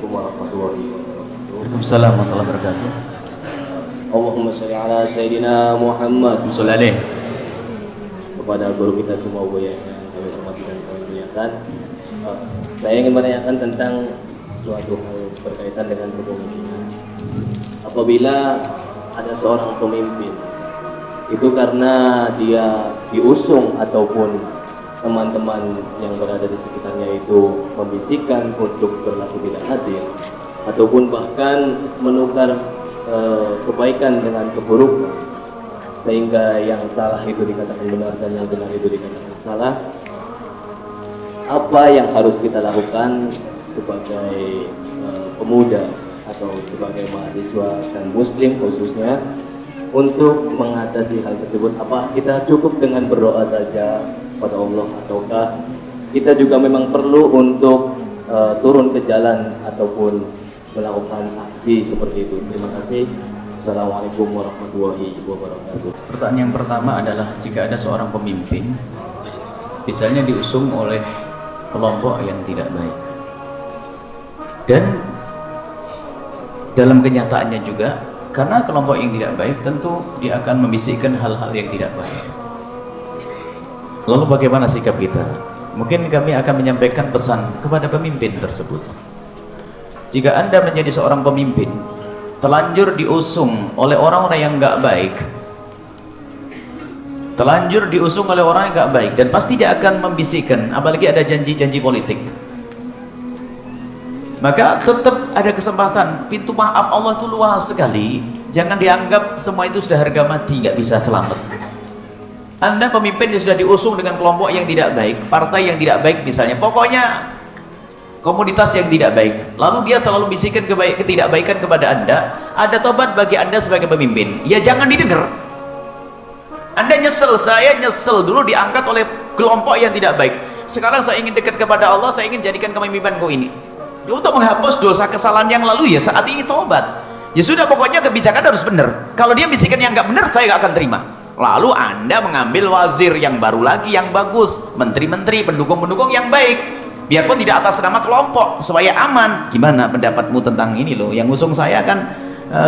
warahmatullahi wabarakatuh. Waalaikumsalam warahmatullahi wabarakatuh. Allahumma sholli ala Sayyidina Muhammad. Sholli Kepada guru kita semua yang kami hormati dan kami muliakan, saya ingin menanyakan tentang suatu hal berkaitan dengan kepemimpinan. Apabila ada seorang pemimpin, itu karena dia diusung ataupun teman-teman yang berada di sekitarnya itu membisikkan untuk berlaku tidak adil, ataupun bahkan menukar kebaikan dengan keburukan, sehingga yang salah itu dikatakan benar dan yang benar itu dikatakan salah. Apa yang harus kita lakukan sebagai pemuda atau sebagai mahasiswa dan muslim khususnya untuk mengatasi hal tersebut? Apa kita cukup dengan berdoa saja pada Allah, ataukah kita juga memang perlu untuk turun ke jalan ataupun melakukan aksi seperti itu? Terima kasih. Assalamualaikum warahmatullahi wabarakatuh. Pertanyaan yang pertama adalah, jika ada seorang pemimpin misalnya diusung oleh kelompok yang tidak baik, dan dalam kenyataannya juga karena kelompok yang tidak baik tentu dia akan membisikkan hal-hal yang tidak baik, lalu bagaimana sikap kita? Mungkin kami akan menyampaikan pesan kepada pemimpin tersebut. Jika Anda menjadi seorang pemimpin, telanjur diusung oleh orang-orang yang nggak baik, telanjur diusung oleh orang yang nggak baik, dan pasti dia akan membisikkan, apalagi ada janji-janji politik, maka tetap ada kesempatan. Pintu maaf Allah itu luas sekali. Jangan dianggap semua itu sudah harga mati, nggak bisa selamat. Anda pemimpin yang sudah diusung dengan kelompok yang tidak baik, partai yang tidak baik misalnya, pokoknya komunitas yang tidak baik, lalu dia selalu bisikan ketidakbaikan kepada Anda. Ada tobat bagi Anda sebagai pemimpin, ya jangan didengar. Anda nyesel, saya nyesel dulu diangkat oleh kelompok yang tidak baik, sekarang saya ingin dekat kepada Allah, saya ingin jadikan kepemimpinan ini untuk menghapus dosa kesalahan yang lalu, ya saat ini tobat. Ya sudah, pokoknya kebijakan harus benar. Kalau dia bisikan yang nggak benar, saya nggak akan terima. Lalu Anda mengambil wazir yang baru lagi, yang bagus, menteri-menteri, pendukung-pendukung yang baik, biarpun tidak atas nama kelompok, supaya aman. Gimana pendapatmu tentang ini loh, yang ngusung saya kan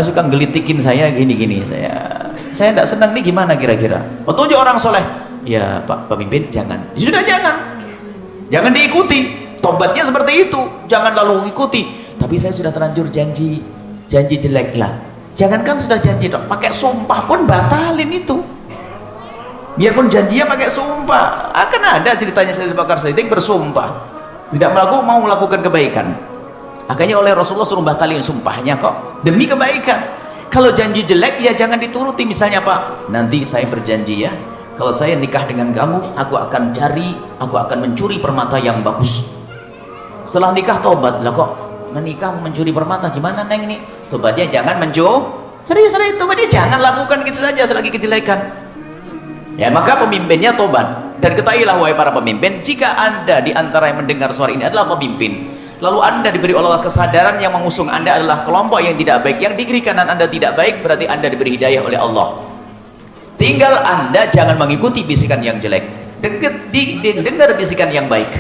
suka gelitikin saya gini-gini, saya tidak senang nih, gimana kira-kira? Petunjuk orang soleh, ya Pak Pemimpin jangan, sudah jangan diikuti. Tobatnya seperti itu, jangan lalu mengikuti. Tapi saya sudah terlanjur janji jelek lah. Jangankan sudah janji dong, pakai sumpah pun batalin itu. Biarpun janjinya pakai sumpah, akan ada ceritanya Sayyid Bakar Siddiq bersumpah tidak mau melakukan kebaikan, akhirnya oleh Rasulullah suruh batalin sumpahnya kok demi kebaikan. Kalau janji jelek ya jangan dituruti. Misalnya Pak, nanti saya berjanji ya, kalau saya nikah dengan kamu, aku akan mencuri permata yang bagus. Setelah nikah tobat, lah kok menikah mencuri permata, gimana neng ini? Tobatnya jangan mencuri, serius tobatnya jangan lakukan gitu saja selagi kejelekan. Ya maka pemimpinnya tobat. Dan ketahuilah wahai para pemimpin, jika Anda di antara yang mendengar suara ini adalah pemimpin, lalu Anda diberi oleh Allah kesadaran yang mengusung Anda adalah kelompok yang tidak baik, yang di kiri kanan Anda tidak baik, berarti Anda diberi hidayah oleh Allah. Tinggal Anda jangan mengikuti bisikan yang jelek, dengar bisikan yang baik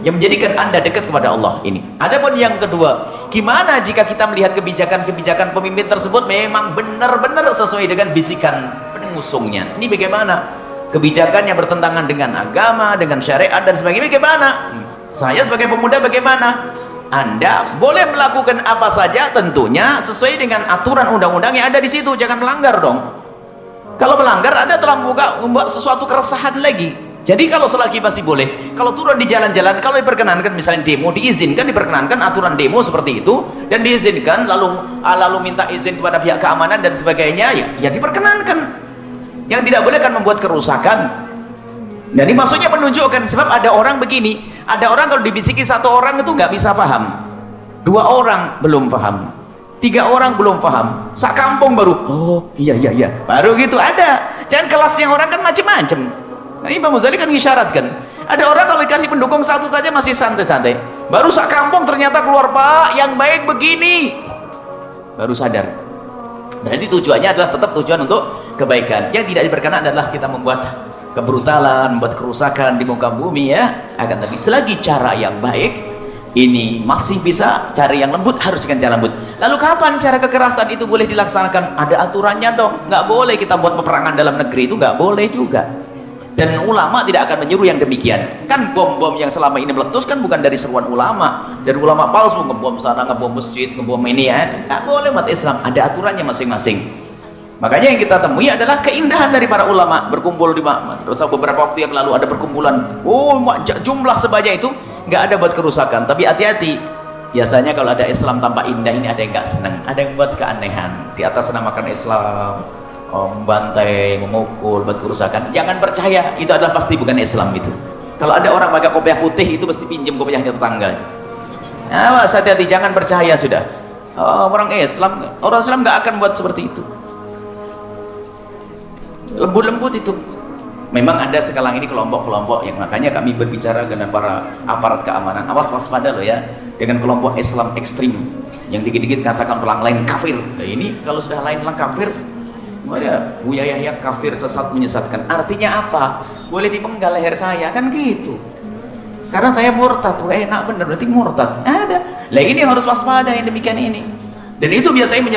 yang menjadikan Anda dekat kepada Allah ini. Adapun yang kedua, gimana jika kita melihat kebijakan-kebijakan pemimpin tersebut memang benar-benar sesuai dengan bisikan pengusungnya? Ini bagaimana? Kebijakannya bertentangan dengan agama, dengan syariat dan sebagainya, bagaimana? Saya sebagai pemuda bagaimana? Anda boleh melakukan apa saja, tentunya sesuai dengan aturan undang-undang yang ada di situ. Jangan melanggar dong. Kalau melanggar, Anda telah membuat sesuatu keresahan lagi. Jadi kalau selagi masih boleh, kalau turun di jalan-jalan, kalau diperkenankan, misalnya demo, diizinkan, diperkenankan aturan demo seperti itu, dan diizinkan, lalu minta izin kepada pihak keamanan dan sebagainya, ya diperkenankan. Yang tidak boleh kan membuat kerusakan. Jadi maksudnya menunjukkan, sebab ada orang begini, ada orang kalau dibisiki satu orang itu nggak bisa paham, 2 orang belum paham, 3 orang belum paham, sak kampung baru, oh iya baru gitu. Ada, jangan kelasnya orang kan macam-macam. Nah, Imam Ghazali kan mengisyaratkan, ada orang kalau dikasih pendukung satu saja masih santai-santai, baru sak kampung ternyata keluar, Pak yang baik begini, baru sadar. Berarti tujuannya adalah tetap tujuan untuk kebaikan. Yang tidak diperkenan adalah kita membuat kebrutalan, membuat kerusakan di muka bumi, ya. Akan tapi selagi cara yang baik, ini masih bisa cari yang lembut, harus dengan cara lembut. Lalu kapan cara kekerasan itu boleh dilaksanakan? Ada aturannya dong. Nggak boleh kita buat peperangan dalam negeri, itu nggak boleh juga. Dan ulama tidak akan menyuruh yang demikian. Kan bom-bom yang selama ini meletus kan bukan dari seruan ulama, dan ulama palsu ngebom sana, ngebom masjid, ngebom ini ya. Nggak boleh. Umat Islam ada aturannya masing-masing. Makanya yang kita temui adalah keindahan dari para ulama berkumpul di terus beberapa waktu yang lalu ada perkumpulan, jumlah sebanyak itu nggak ada buat kerusakan. Tapi hati-hati, biasanya kalau ada Islam tanpa indah ini ada yang nggak senang, ada yang buat keanehan di atas namakan Islam, membantai, memukul, buat kerusakan. Jangan percaya, itu adalah pasti bukan Islam itu. Kalau ada orang pakai kopiah putih, itu pasti pinjam kopiahnya tetangga itu. Awas, hati-hati, jangan percaya sudah. Orang Islam nggak akan buat seperti itu. Lembut-lembut itu. Memang ada sekarang ini kelompok-kelompok yang makanya kami berbicara dengan para aparat keamanan, awas waspada loh ya dengan kelompok Islam ekstrim yang dikit-dikit katakan orang lain kafir. Nah, ini kalau sudah lain kafir, Buya Yahya kafir, sesat, menyesatkan. Artinya apa? Boleh dipenggal leher saya kan gitu. Karena saya murtad, enak bener berarti murtad. Ada. Lah ini harus waspada yang demikian ini. Dan itu biasanya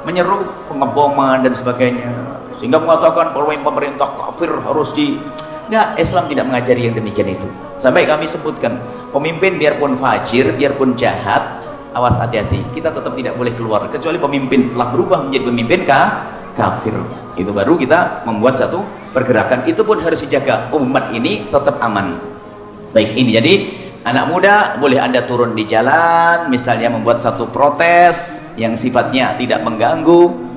menyeru pengeboman dan sebagainya. Sehingga mengatakan bahwa pemerintah kafir harus enggak, Islam tidak mengajari yang demikian itu. Sampai kami sebutkan, pemimpin biarpun fajir, biarpun jahat, awas hati-hati, kita tetap tidak boleh keluar kecuali pemimpin telah berubah menjadi pemimpin kafir. Itu baru kita membuat satu pergerakan, itu pun harus dijaga umat ini tetap aman. Baik, ini jadi anak muda boleh Anda turun di jalan, misalnya membuat satu protes yang sifatnya tidak mengganggu.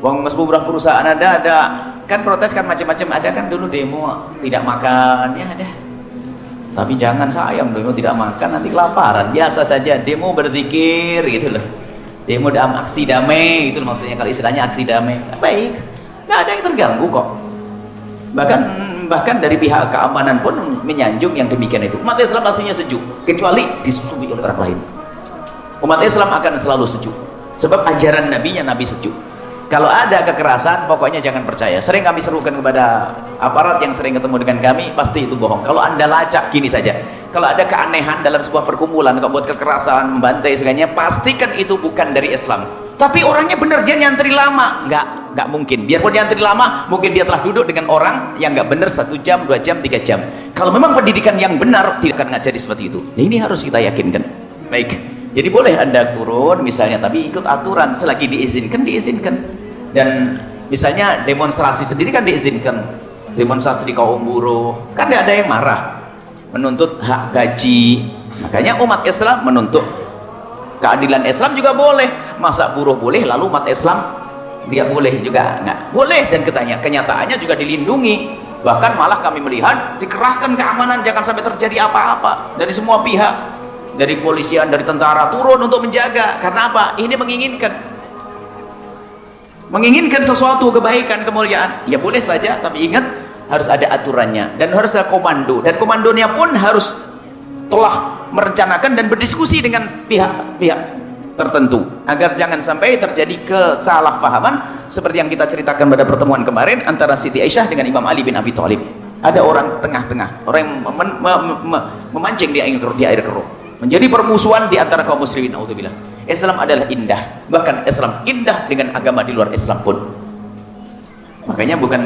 Sebuah perusahaan ada kan protes kan macam-macam, ada kan dulu demo tidak makan ya ada, tapi jangan sayang demo tidak makan nanti kelaparan. Biasa saja demo berzikir gitu loh, demo aksi damai gitu loh, maksudnya kalau istilahnya aksi damai baik, nggak ada yang terganggu kok. Bahkan dari pihak keamanan pun menyanjung yang demikian itu. Umat Islam pastinya sejuk kecuali disusui oleh orang lain. Umat Islam akan selalu sejuk sebab ajaran nabinya, nabi sejuk. Kalau ada kekerasan, pokoknya jangan percaya. Sering kami serukan kepada aparat yang sering ketemu dengan kami, pasti itu bohong. Kalau Anda lacak, gini saja. Kalau ada keanehan dalam sebuah perkumpulan, kalau buat kekerasan, membantai sebagainya, pastikan itu bukan dari Islam. Tapi orangnya benar, dia nyantri lama. Nggak mungkin. Biarpun nyantri lama, mungkin dia telah duduk dengan orang yang nggak benar 1 jam, 2 jam, 3 jam. Kalau memang pendidikan yang benar, tidak akan ngajari seperti itu. Nah, ini harus kita yakinkan. Baik. Jadi boleh Anda turun misalnya, tapi ikut aturan, selagi diizinkan. Dan misalnya demonstrasi sendiri kan diizinkan, demonstrasi di kaum buruh kan tidak ada yang marah, menuntut hak gaji. Makanya umat Islam menuntut keadilan. Islam juga boleh. Masa buruh boleh lalu umat Islam dia boleh juga? Nggak boleh. Dan kenyataannya juga dilindungi, bahkan malah kami melihat dikerahkan keamanan, jangan sampai terjadi apa-apa dari semua pihak, dari kepolisian, dari tentara turun untuk menjaga. Karena apa? Ini menginginkan sesuatu kebaikan, kemuliaan. Ya boleh saja, tapi ingat harus ada aturannya dan harus ada komando, dan komandonya pun harus telah merencanakan dan berdiskusi dengan pihak-pihak tertentu agar jangan sampai terjadi kesalahpahaman seperti yang kita ceritakan pada pertemuan kemarin antara Siti Aisyah dengan Imam Ali bin Abi Thalib. Ada orang tengah-tengah, orang yang memancing di air keruh, menjadi permusuhan di antara kaum muslimin. Naudzubillah. Islam adalah indah, bahkan Islam indah dengan agama di luar Islam pun. Makanya bukan,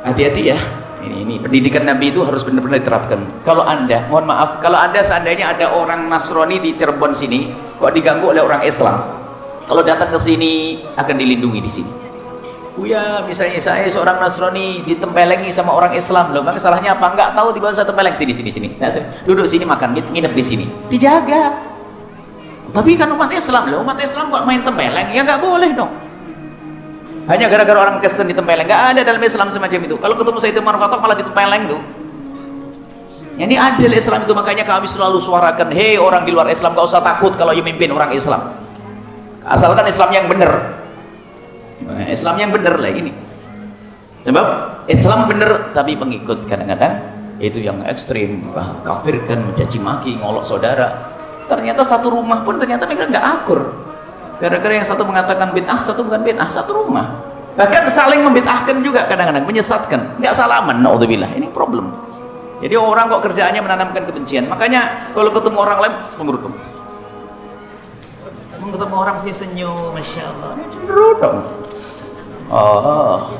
hati-hati ya, ini pendidikan Nabi itu harus benar-benar diterapkan. Kalau Anda, mohon maaf, kalau Anda seandainya ada orang Nasrani di Cirebon sini kok diganggu oleh orang Islam, kalau datang ke sini akan dilindungi di sini. Ya misalnya saya seorang Nasrani ditempelengi sama orang Islam, loh bang, salahnya apa? Enggak tahu, tiba-tiba saya tempeleng sini. Nah, duduk sini makan, nginep di sini, dijaga. Tapi kan umat Islam, loh umat Islam kok main tempeleng? Ya nggak boleh dong. Hanya gara-gara orang Kristen ditempeleng, nggak ada dalam Islam semacam itu. Kalau ketemu Sayyidina Umar Khattab malah ditempeleng tuh. Ini adil Islam itu, makanya kami selalu suarakan, hei orang di luar Islam, gak usah takut kalau yang mimpin orang Islam, asalkan Islam yang benar. Islam yang benar lah ini. Sebab Islam benar tapi pengikut kadang-kadang itu yang ekstrim, kafirkan, mencaci maki, ngolok saudara. Ternyata satu rumah pun ternyata mereka nggak akur. Gara-gara yang satu mengatakan bid'ah, satu bukan bid'ah, satu rumah. Bahkan saling membid'ahkan juga kadang-kadang, menyesatkan, nggak salaman. Naudzubillah, ini problem. Jadi orang kok kerjaannya menanamkan kebencian. Makanya kalau ketemu orang lain cemberut. Ketemu orang sih senyum, masya Allah, cemberut dong. Oh,